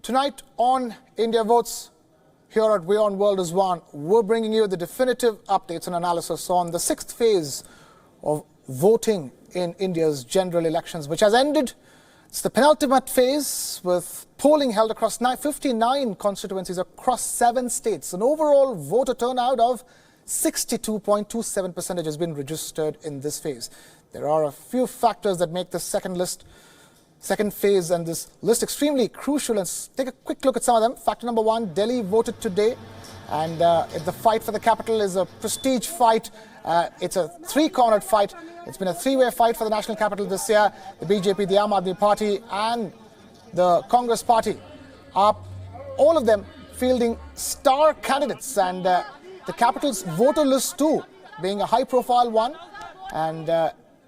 Tonight on India Votes, here at Wion World is One, we're bringing you the definitive updates and analysis on the sixth phase of voting in India's general elections, which has ended. It's the penultimate phase with polling held across 59 constituencies across 7 states. An overall voter turnout of 62.27% has been registered in this phase. There are a few factors that make the second phase and this list extremely crucial. Let's take a quick look at some of them. Factor number 1, Delhi voted today, and the fight for the capital is a prestige fight. It's a 3-cornered fight. It's been a 3-way fight for the national capital this year. The BJP, the Aam Aadmi Party and the Congress Party are all of them fielding star candidates, and the capital's voter list too being a high-profile one, and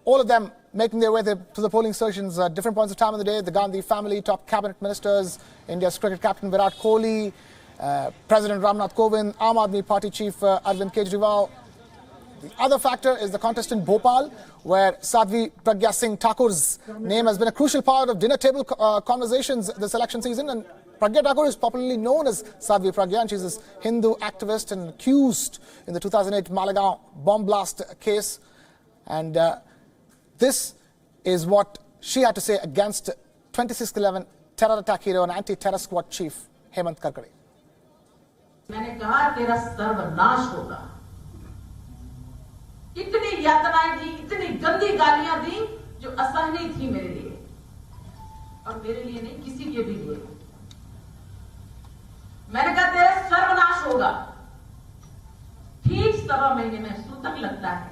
all of them making their way to the polling stations at different points of time of the day. The Gandhi family, top cabinet ministers, India's cricket captain Virat Kohli, President Ramnath Kovind, Aam Aadmi Party chief Arvind Kejriwal. The other factor is the contest in Bhopal, where Sadhvi Pragya Singh Thakur's name has been a crucial part of dinner table conversations this election season. And Pragya Thakur is popularly known as Sadhvi Pragya, and she's this Hindu activist and accused in the 2008 Malegaon bomb blast case. And this is what she had to say against 26/11 terror attack hero and anti-terror squad chief Hemant Karkare. मैंने कहा तेरा सर्वनाश होगा। इतनी यातनाएं दी, इतनी गंदी गालियां दी जो असहनीय थी मेरे लिए, और मेरे लिए नहीं, किसी के भी लिए। मैंने कहा तेरा सर्वनाश होगा। ठीक 1.25 महीने में सूतक लगता है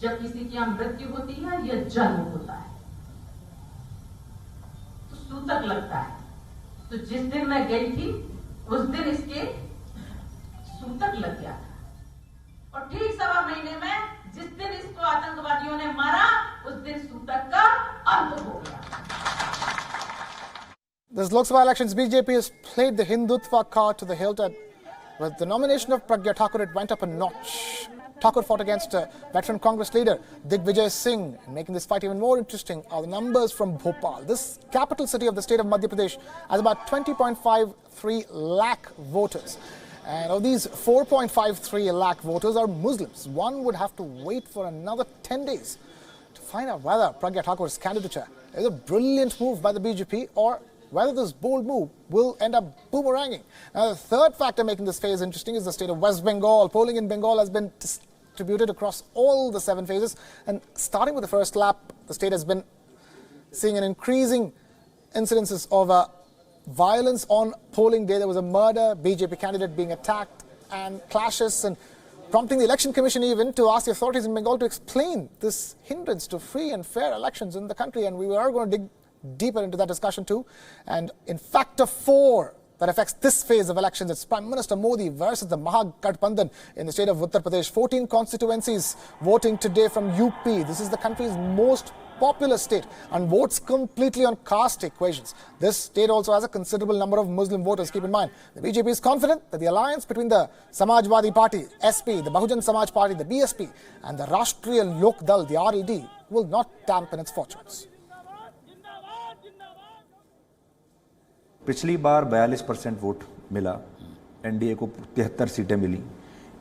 जब किसी की मृत्यु होती है या जन्म होता है, तो सूतक लगता है। तो जिस दिन मैं गई थी उस दिन इसके सूतक लग गया था, और ठीक 1.25 महीने में जिस दिन इसको आतंकवादियों ने मारा उस दिन सूतक का अंत हो गया। This Lok Sabha elections, BJP has played the Hindutva card to the hilt. With the nomination of Pragya Thakur, it went up a notch. Thakur fought against veteran Congress leader Digvijay Singh, and making this fight even more interesting are the numbers from Bhopal. This capital city of the state of Madhya Pradesh has about 20.53 lakh voters. And of these, 4.53 lakh voters are Muslims. One would have to wait for another 10 days to find out whether Pragya Thakur's candidature is a brilliant move by the BJP or whether this bold move will end up boomeranging. Now, the third factor making this phase interesting is the state of West Bengal. Polling in Bengal has been distributed across all the 7 phases. And starting with the first lap, the state has been seeing an increasing incidences of violence on polling day. There was a murder, BJP candidate being attacked, and clashes, and prompting the Election Commission even to ask the authorities in Bengal to explain this hindrance to free and fair elections in the country. And we are going to dig deeper into that discussion too. And in factor 4 that affects this phase of elections, it's Prime Minister Modi versus the Mahagathbandhan in the state of Uttar Pradesh. 14 constituencies voting today from UP. This is the country's most populous state and votes completely on caste equations. This state also has a considerable number of Muslim voters. Keep in mind, the BJP is confident that the alliance between the Samajwadi Party, SP, the Bahujan Samaj Party, the BSP, and the Rashtriya Lok Dal, the RED, will not dampen its fortunes. पिछली बार 42% vote मिला, NDA को 73 सीटें मिली।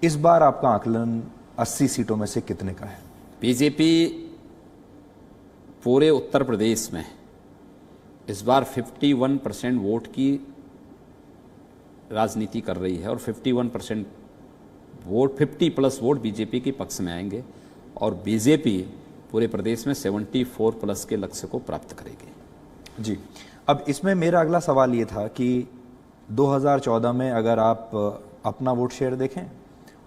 इस बार आपका आकलन 80 सीटों में से कितने का है? बीजेपी पूरे उत्तर प्रदेश में इस बार 51% वोट की राजनीति कर रही है, और 51% वोट 50+ वोट बीजेपी के पक्ष में आएंगे, और बीजेपी पूरे प्रदेश में 74+ के लक्ष्य को प्राप्त करेगी। जी, अब इसमें मेरा अगला सवाल ये था कि 2014 में अगर आप अपना वोट शेयर देखें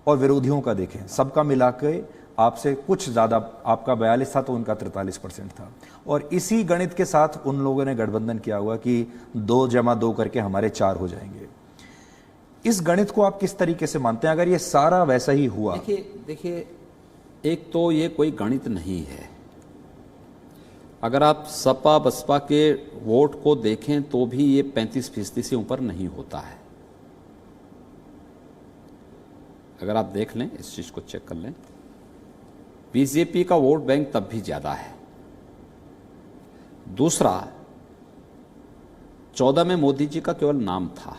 और विरोधियों का देखें, सबका मिला के आपसे कुछ ज़्यादा, आपका 42 था तो उनका 43% था, और इसी गणित के साथ उन लोगों ने गठबंधन किया हुआ कि 2 + 2 करके हमारे 4 हो जाएंगे। इस गणित को आप किस तरीके से मानते हैं अगर ये सारा वैसा ही हुआ? देखिए, एक तो ये कोई गणित नहीं है। अगर आप सपा बसपा के वोट को देखें तो भी ये 35% से ऊपर नहीं होता है। अगर आप देख लें, इस चीज को चेक कर लें, बीजेपी का वोट बैंक तब भी ज्यादा है। दूसरा, 14 में मोदी जी का केवल नाम था,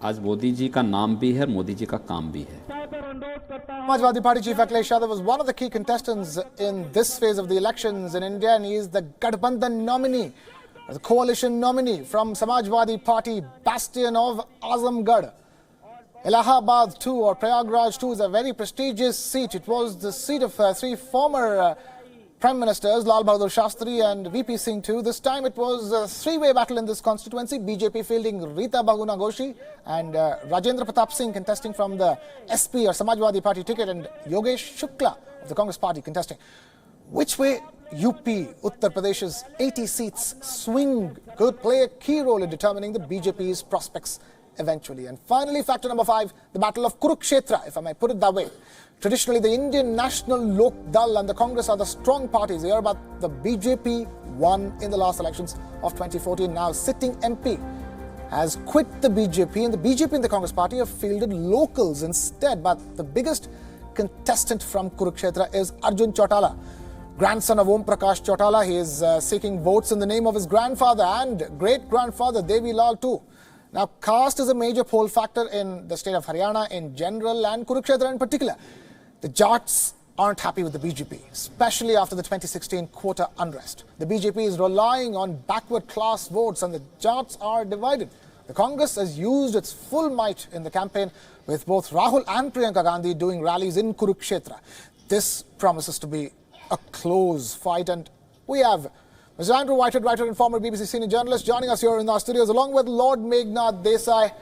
आज मोदी जी का नाम भी है और मोदी जी का काम भी है। Samajwadi Party chief Akhilesh Yadav was one of the key contestants in this phase of the elections in India, and he is the Gadbandhan nominee, the coalition nominee from Samajwadi Party, bastion of Azamgarh. Allahabad 2 or Prayagraj 2 is a very prestigious seat. It was the seat of three former Prime Ministers, Lal Bahadur Shastri and VP Singh too. This time it was a three-way battle in this constituency. BJP fielding Rita Bahuguna Ghoshi and Rajendra Pratap Singh contesting from the SP or Samajwadi Party ticket, and Yogesh Shukla of the Congress Party contesting. Which way UP, Uttar Pradesh's 80 seats swing could play a key role in determining the BJP's prospects eventually. And finally, factor number 5, the battle of Kurukshetra, if I may put it that way. Traditionally, the Indian National Lok Dal and the Congress are the strong parties here, but the BJP won in the last elections of 2014. Now, sitting MP has quit the BJP, and the BJP and the Congress Party have fielded locals instead. But the biggest contestant from Kurukshetra is Arjun Chautala, grandson of Om Prakash Chautala. He is seeking votes in the name of his grandfather and great-grandfather, Devi Lal too. Now, caste is a major poll factor in the state of Haryana in general and Kurukshetra in particular. The Jats aren't happy with the BJP, especially after the 2016 quota unrest. The BJP is relying on backward class votes and the Jats are divided. The Congress has used its full might in the campaign, with both Rahul and Priyanka Gandhi doing rallies in Kurukshetra. This promises to be a close fight, and we have Mr. Andrew Whitehead, writer and former BBC senior journalist, joining us here in our studios, along with Lord Meghnad Desai,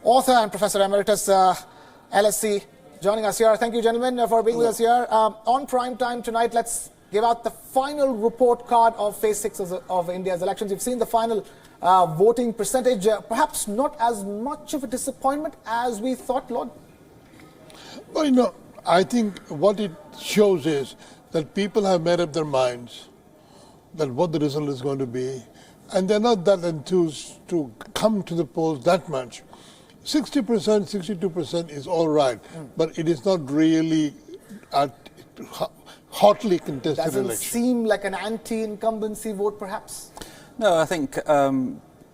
author and Professor Emeritus, LSE, joining us here. Thank you, gentlemen, for being with us here. On prime time tonight, let's give out the final report card of Phase 6 of India's elections. You've seen the final voting percentage. Perhaps not as much of a disappointment as we thought, Lord? Well, I think what it shows is that people have made up their minds that what the result is going to be, and they're not that enthused to come to the polls that much. 60%, 62% is all right, but it is not really a hotly contested election. Doesn't seem like an anti-incumbency vote, perhaps? No, I think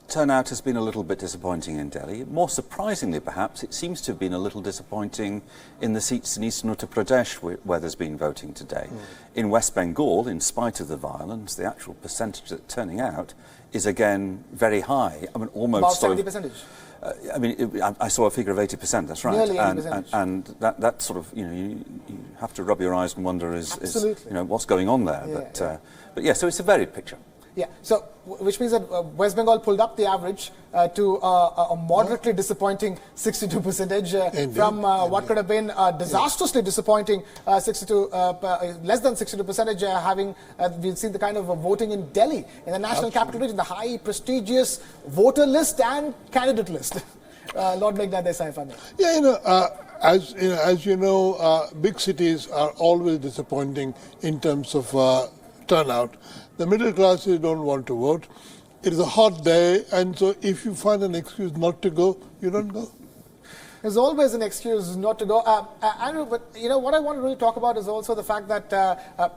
turnout has been a little bit disappointing in Delhi. More surprisingly, perhaps, it seems to have been a little disappointing in the seats in eastern Uttar Pradesh where there's been voting today. In West Bengal, in spite of the violence, the actual percentage that's turning out is again very high. I mean, almost about 70%. I saw a figure of 80%. That's right. Nearly 80%. And that sort of you have to rub your eyes and wonder is what's going on there. Yeah, but yeah, so it's a varied picture. Yeah, so which means that West Bengal pulled up the average to a moderately disappointing 62% from what could have been disastrously disappointing 62, less than 62%, having we've seen the kind of voting in Delhi, in the national capital region, the high prestigious voter list and candidate list. Lord Meghnad Desai, if I may. Yeah, as you know, big cities are always disappointing in terms of turnout. The middle classes don't want to vote. It is a hot day, and so if you find an excuse not to go, you don't go. There's always an excuse not to go. Andrew, but what I want to really talk about is also the fact that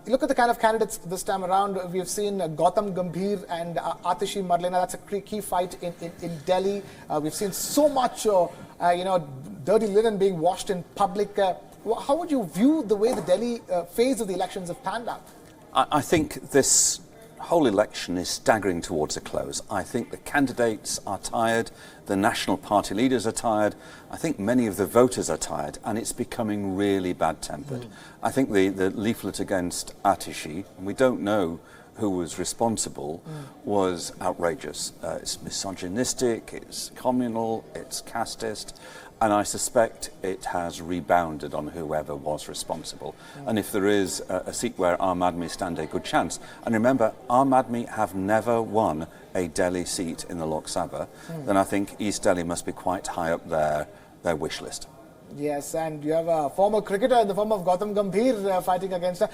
look at the kind of candidates this time around. We've seen Gautam Gambhir and Atishi Marlena. That's a key fight in Delhi. We've seen so much, dirty linen being washed in public. How would you view the way the Delhi phase of the elections have panned out? I think this whole election is staggering towards a close. I think the candidates are tired, the national party leaders are tired, I think many of the voters are tired, and it's becoming really bad-tempered. I think the leaflet against Atishi, and we don't know who was responsible, was outrageous. It's misogynistic, it's communal, it's casteist, and I suspect it has rebounded on whoever was responsible. And if there is a seat where Aam Aadmi stand a good chance, and remember, Aam Aadmi have never won a Delhi seat in the Lok Sabha, then I think East Delhi must be quite high up their wish list. Yes, and you have a former cricketer in the form of Gautam Gambhir fighting against her.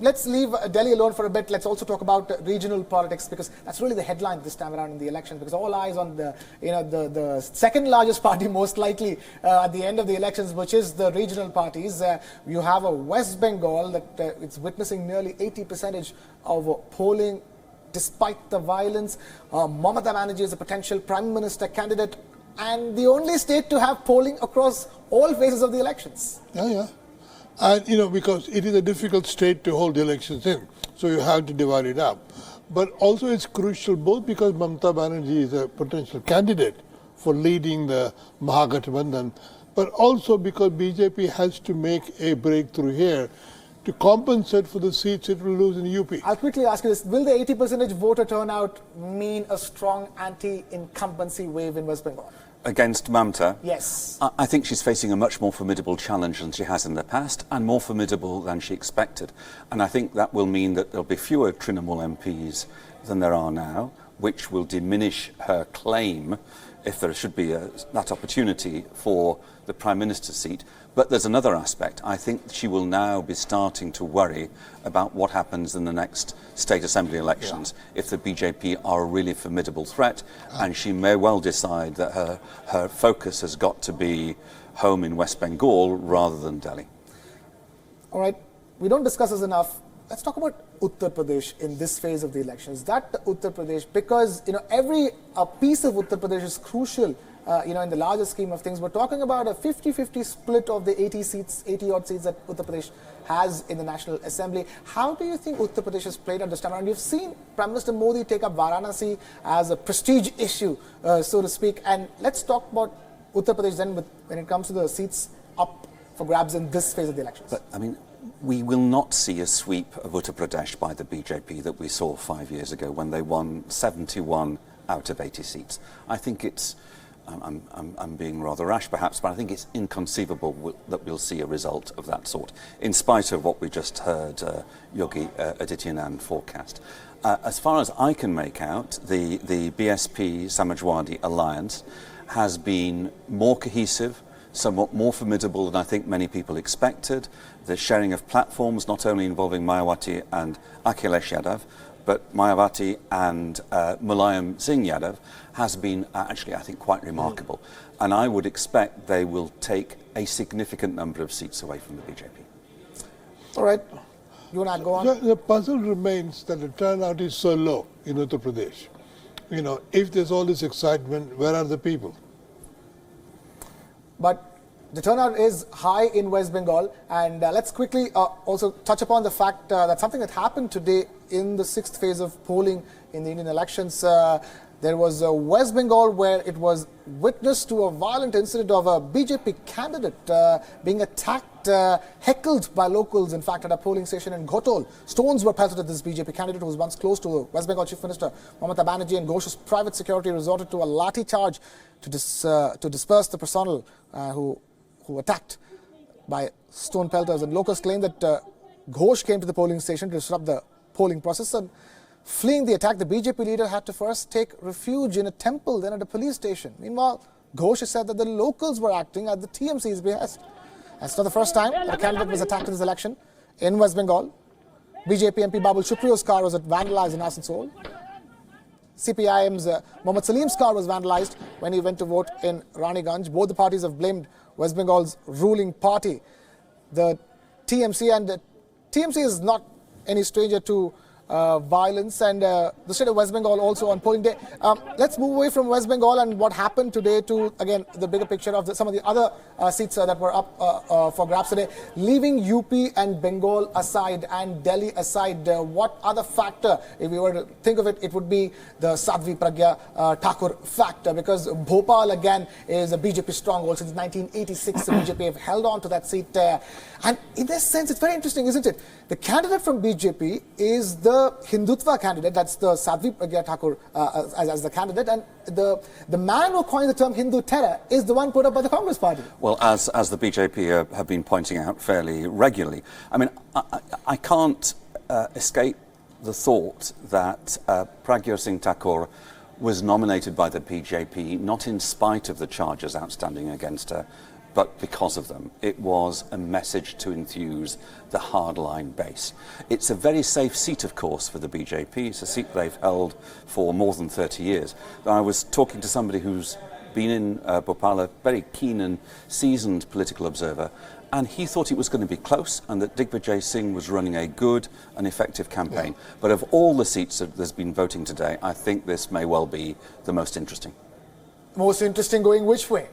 Let's leave Delhi alone for a bit. Let's also talk about regional politics, because that's really the headline this time around in the election, because all eyes on the second largest party most likely at the end of the elections, which is the regional parties. You have a West Bengal that it's witnessing nearly 80% of polling despite the violence. Mamata Banerjee is a potential Prime Minister candidate and the only state to have polling across all phases of the elections. Yeah. And, because it is a difficult state to hold elections in, so you have to divide it up. But also it's crucial both because Mamata Banerjee is a potential candidate for leading the Mahagathbandhan, but also because BJP has to make a breakthrough here to compensate for the seats it will lose in UP. I'll quickly ask you this. Will the 80% voter turnout mean a strong anti-incumbency wave in West Bengal? Against Mamata? Yes. I think she's facing a much more formidable challenge than she has in the past, and more formidable than she expected. And I think that will mean that there'll be fewer Trinamool MPs than there are now, which will diminish her claim, if there should be that opportunity, for the Prime Minister's seat. But there's another aspect. I think she will now be starting to worry about what happens in the next state assembly elections if the BJP are a really formidable threat, and she may well decide that her focus has got to be home in West Bengal rather than Delhi. All right, we don't discuss this enough. Let's talk about Uttar Pradesh in this phase of the elections. That Uttar Pradesh, because every piece of Uttar Pradesh is crucial. In the larger scheme of things, we're talking about a 50-50 split of the 80-odd seats that Uttar Pradesh has in the National Assembly. How do you think Uttar Pradesh has played out this time around? You've seen Prime Minister Modi take up Varanasi as a prestige issue, so to speak. And let's talk about Uttar Pradesh then when it comes to the seats up for grabs in this phase of the elections. But, we will not see a sweep of Uttar Pradesh by the BJP that we saw 5 years ago when they won 71 out of 80 seats. I think it's... I'm being rather rash perhaps, but I think it's inconceivable that we'll see a result of that sort, in spite of what we just heard Yogi Adityanath forecast. As far as I can make out, the BSP Samajwadi alliance has been more cohesive, somewhat more formidable than I think many people expected. The sharing of platforms, not only involving Mayawati and Akhilesh Yadav, but Mayawati and Mulayam Singh Yadav, has been actually, I think, quite remarkable. And I would expect they will take a significant number of seats away from the BJP. All right. You want to go on? The puzzle remains that the turnout is so low in Uttar Pradesh. If there's all this excitement, where are the people? But the turnout is high in West Bengal, and let's quickly also touch upon the fact that something that happened today in the 6th phase of polling in the Indian elections. There was West Bengal where it was witness to a violent incident of a BJP candidate being attacked, heckled by locals, in fact, at a polling station in Ghotol. Stones were pelted at this BJP candidate who was once close to West Bengal Chief Minister Mamata Banerjee, and Ghosh's private security resorted to a lathi charge to disperse the personnel who attacked by stone pelters. And locals claim that Ghosh came to the polling station to disrupt the polling process, and fleeing the attack, the BJP leader had to first take refuge in a temple, then at a police station. Meanwhile, Ghosh has said that the locals were acting at the TMC's behest. It's not the first time that a candidate was attacked in this election in West Bengal. BJP MP Babul Supriyo's car was vandalized in Asansol. CPIM's Mohammad Salim's car was vandalized when he went to vote in Raniganj. Both the parties have blamed West Bengal's ruling party, the TMC, and the TMC is not any stranger to violence, and the state of West Bengal also on polling day. Let's move away from West Bengal and what happened today to, again, the bigger picture of some of the other seats that were up for grabs today. Leaving UP and Bengal aside and Delhi aside, what other factor, if we were to think of it, it would be the Sadhvi Pragya Thakur factor, because Bhopal again is a BJP stronghold since 1986. The BJP have held on to that seat there. And in this sense, it's very interesting, isn't it? The candidate from BJP is the Hindutva candidate, that's the Sadhvi Pragya Thakur as the candidate, and the man who coined the term Hindu terror is the one put up by the Congress party. Well, as the BJP have been pointing out fairly regularly, I can't escape the thought that Pragya Singh Thakur was nominated by the BJP not in spite of the charges outstanding against her, but because of them. It was a message to enthuse the hardline base. It's a very safe seat, of course, for the BJP. It's a seat they've held for more than 30 years. I was talking to somebody who's been in Bhopal, a very keen and seasoned political observer, and he thought it was going to be close and that Digvijay Singh was running a good and effective campaign. Yeah. But of all the seats that there's been voting today, I think this may well be the most interesting. Most interesting going which way?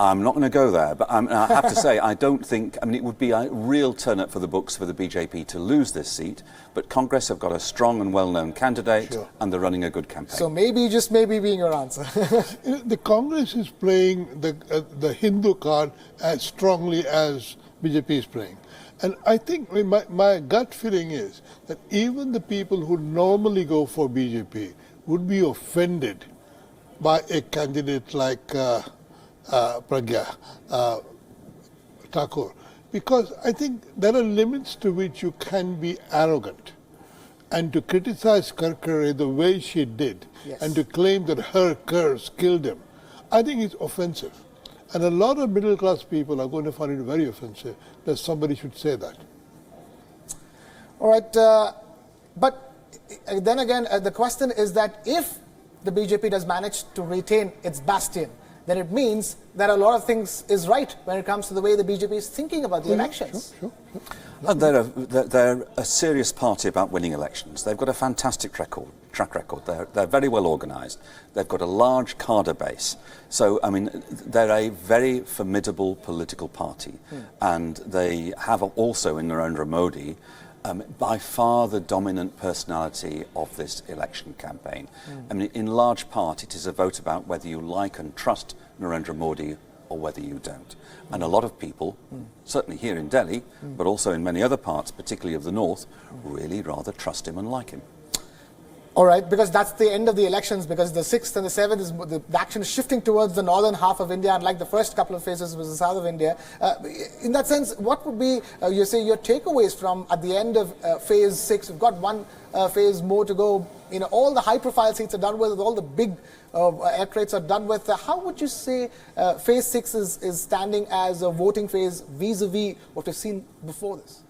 I'm not going to go there, but I have to say, I don't think, I mean, it would be a real turn up for the books for the BJP to lose this seat, but Congress have got a strong and well-known candidate, sure, and they're running a good campaign. So maybe, just maybe being your answer. The Congress is playing the Hindu card as strongly as BJP is playing. And I think my gut feeling is that even the people who normally go for BJP would be offended by a candidate like Pragya Thakur, because I think there are limits to which you can be arrogant, and to criticize Karkare the way she did, yes, and to claim that her curse killed him, I think it's offensive. And a lot of middle class people are going to find it very offensive that somebody should say that. All right, but then again, the question is that if the BJP does manage to retain its bastion, then it means that a lot of things is right when it comes to the way the BJP is thinking about the elections. Sure. And they're a serious party about winning elections. They've got a fantastic track record. They're very well organised. They've got a large cadre base. So, I mean, they're a very formidable political party. And they have also in Narendra Modi by far the dominant personality of this election campaign. I mean, in large part, it is a vote about whether you like and trust Narendra Modi or whether you don't. And a lot of people, certainly here in Delhi, but also in many other parts, particularly of the north, really rather trust him and like him. All right, because that's the end of the elections, because the 6th and the 7th, is the action is shifting towards the northern half of India, unlike the first couple of phases was the south of India. In that sense, what would be, you say, your takeaways from at the end of phase 6? We've got one phase more to go. You know, all the high-profile seats are done with, all the big aircrates are done with. How would you say phase 6 is standing as a voting phase vis-a-vis what we've seen before this?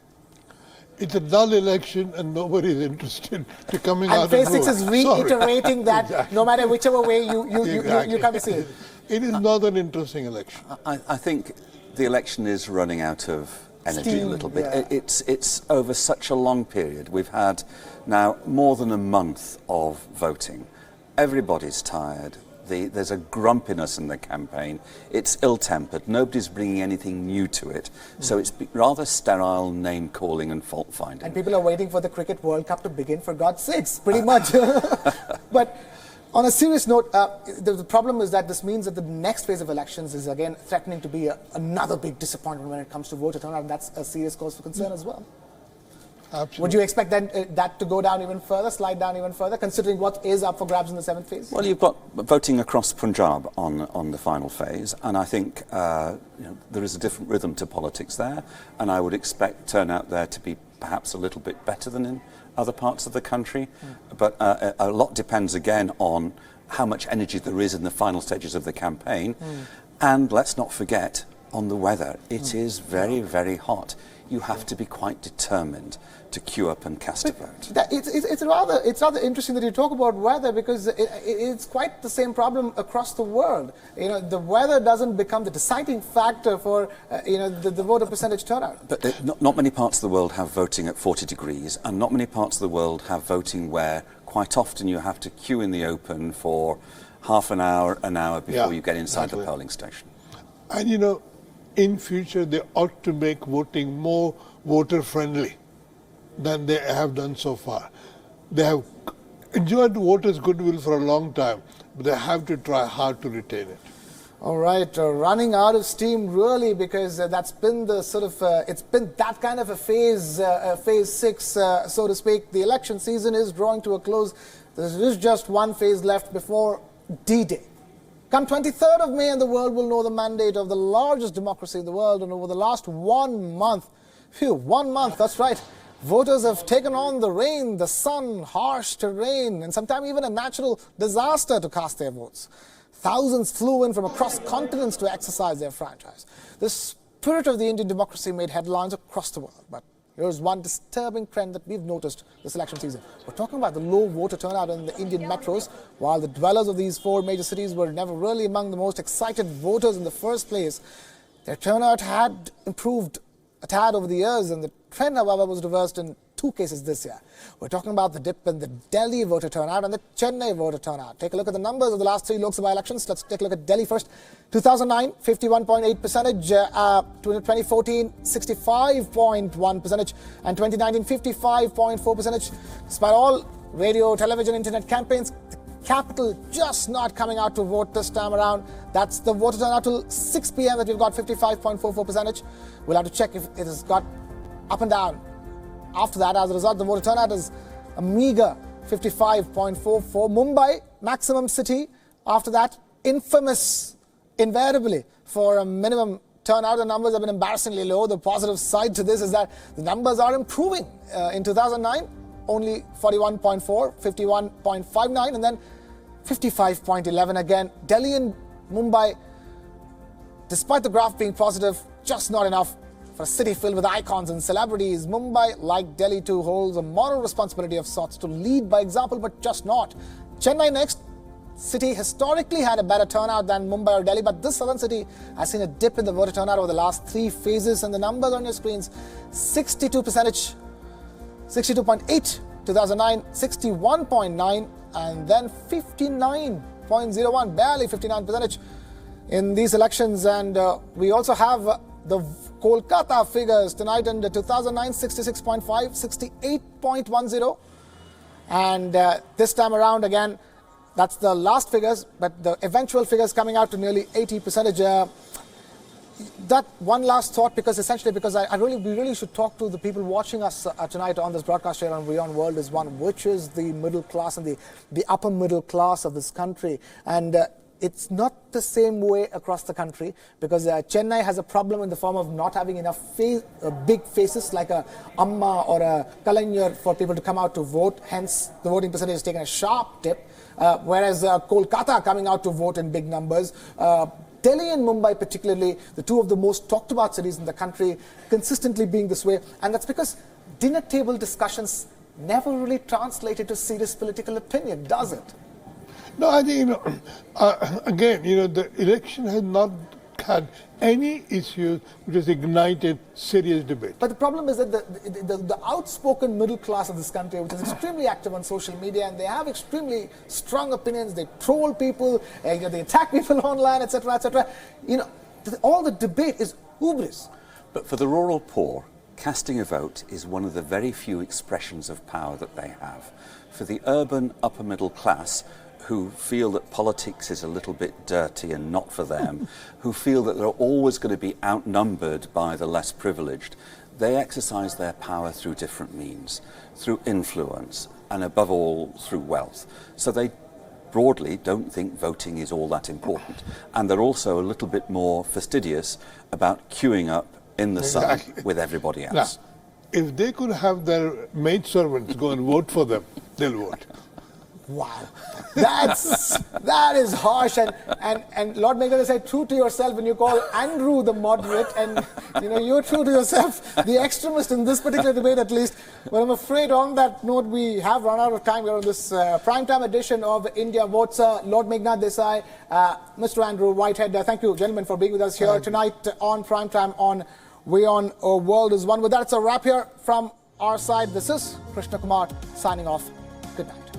It's a dull election and nobody is interested to coming out and phase 6 is reiterating that exactly, no matter whichever way you come to see it. It is not an interesting election. I think the election is running out of energy Steam, a little bit. Yeah. It's over such a long period. We've had now more than a month of voting. Everybody's tired. There's a grumpiness in the campaign. It's ill-tempered. Nobody's bringing anything new to it. So it's rather sterile name-calling and fault-finding. And people are waiting for the Cricket World Cup to begin, for God's sakes, pretty much. But on a serious note, the problem is that this means that the next phase of elections is again threatening to be another big disappointment when it comes to voter turnout, and that's a serious cause for concern as well. Absolutely. Would you expect that to go down even further, slide down even further, considering what is up for grabs in the 7th phase? Well, you've got voting across Punjab on the final phase, and I think there is a different rhythm to politics there, and I would expect turnout there to be perhaps a little bit better than in other parts of the country. But a lot depends again on how much energy there is in the final stages of the campaign, and let's not forget on the weather. It is very, very hot. You have to be quite determined to queue up and cast a vote. It's rather interesting that you talk about weather, because it's quite the same problem across the world. You know, the weather doesn't become the deciding factor for the voter percentage turnout. But not many parts of the world have voting at 40 degrees, and not many parts of the world have voting where quite often you have to queue in the open for half an hour before you get inside the polling station. And in future, they ought to make voting more voter-friendly than they have done so far. They have enjoyed voters' goodwill for a long time, but they have to try hard to retain it. All right, running out of steam really, because that's been the sort of, it's been that kind of a phase 6, so to speak. The election season is drawing to a close. There is just one phase left before D-Day. Come 23rd of May, and the world will know the mandate of the largest democracy in the world. And over the last 1 month, 1 month, that's right, voters have taken on the rain, the sun, harsh terrain, and sometimes even a natural disaster to cast their votes. Thousands flew in from across continents to exercise their franchise. The spirit of the Indian democracy made headlines across the world. But Here's one disturbing trend that we've noticed this election season. We're talking about the low voter turnout in the Indian metros. While the dwellers of these 4 major cities were never really among the most excited voters in the first place, their turnout had improved a tad over the years, and the trend, however, was reversed in 2 cases this year. We're talking about the dip in the Delhi voter turnout and the Chennai voter turnout. Take a look at the numbers of the last 3 Lok Sabha elections. Let's take a look at Delhi first. 2009, 51.8 percentage. 2014, 65.1 percentage. And 2019, 55.4 percentage. Despite all radio, television, internet campaigns, the capital just not coming out to vote this time around. That's the voter turnout till 6 p.m. that we've got 55.44 percentage. We'll have to check if it has got up and down. After that, as a result, the voter turnout is a meager 55.44. Mumbai, maximum city. After that, infamous, invariably, for a minimum turnout. The numbers have been embarrassingly low. The positive side to this is that the numbers are improving. In 2009, only 41.4, 51.59, and then 55.11 again. Delhi and Mumbai, despite the graph being positive, just not enough. For a city filled with icons and celebrities, Mumbai, like Delhi too, holds a moral responsibility of sorts to lead by example, but just not. Chennai next. City historically had a better turnout than Mumbai or Delhi, but this southern city has seen a dip in the voter turnout over the last 3 phases, and the numbers on your screens: 62 percentage, 62.8, 2009, 61.9, and then 59.01, barely 59 percentage in these elections. And we also have the Kolkata figures tonight. In 2009, 66.5, 68.10, and this time around again, that's the last figures, but the eventual figures coming out to nearly 80 percentage. That one last thought, because we really should talk to the people watching us tonight on this broadcast here on Wion World is one, which is the middle class and the upper middle class of this country. And it's not the same way across the country, because Chennai has a problem in the form of not having enough big faces like a Amma or a Kalanyar for people to come out to vote. Hence, the voting percentage has taken a sharp dip, whereas Kolkata coming out to vote in big numbers. Delhi and Mumbai particularly, the 2 of the most talked about cities in the country, consistently being this way. And that's because dinner table discussions never really translate into serious political opinion, does it? No, I think, again, the election has not had any issues which has ignited serious debate. But the problem is that the outspoken middle class of this country, which is extremely active on social media, and they have extremely strong opinions, they troll people, they attack people online, etc., etc. All the debate is hubris. But for the rural poor, casting a vote is one of the very few expressions of power that they have. For the urban upper middle class, who feel that politics is a little bit dirty and not for them, who feel that they're always going to be outnumbered by the less privileged, they exercise their power through different means, through influence, and above all, through wealth. So they broadly don't think voting is all that important. And they're also a little bit more fastidious about queuing up in the sun with everybody else. Now, if they could have their maidservants go and vote for them, they'll vote. Wow, that is harsh, and Lord Meghnad said, true to yourself when you call Andrew the moderate, and you're true to yourself, the extremist in this particular debate at least. But I'm afraid on that note we have run out of time here on this primetime edition of India Votes. Lord Meghnad Desai, Mr. Andrew Whitehead, thank you gentlemen for being with us here tonight on primetime on Wion World is One. With that, it's a wrap here from our side. This is Krishna Kumar signing off. Good night.